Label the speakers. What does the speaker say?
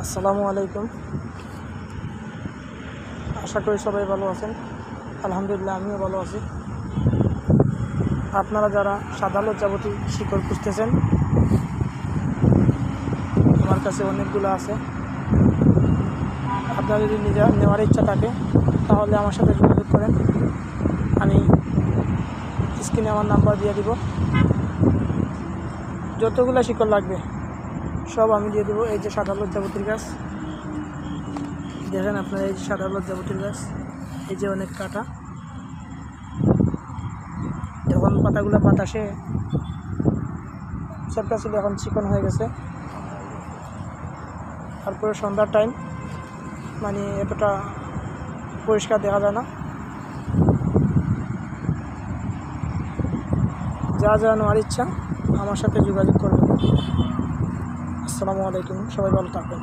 Speaker 1: আসসালামু আলাইকুম। আশা করি সবাই ভালো আছেন। আলহামদুলিল্লাহ, আমিও ভালো আছি। আপনারা যারা সাদা লজ্জাবতী শিকড় খুঁজতেছেন, আমার কাছে অনেকগুলো আছে। আপনার যদি নেওয়ার ইচ্ছা থাকে তাহলে আমার সাথে যোগাযোগ করেন। আমি স্ক্রিনে আমার নাম্বার দিয়ে দিব। যতগুলো শিকড় লাগবে সব আমি দিয়ে দেবো। এই যে সাদা লজ্জাবতীর গাছ দেখেন আপনারা, এই যে সাদা লজ্জাবতীর গাছ, এই যে অনেক কাটা। যখন পাতাগুলো বাতাসে চ্যাপটা ছিল, এখন চিকন হয়ে গেছে। তারপরে সন্ধ্যার টাইম, মানে এতটা পরিষ্কার দেখা যায় না। যা যা নেওয়ার ইচ্ছা আমার সাথে যোগাযোগ করবেন। আসসালামু আলাইকুম, সবাই ভালো থাকবেন।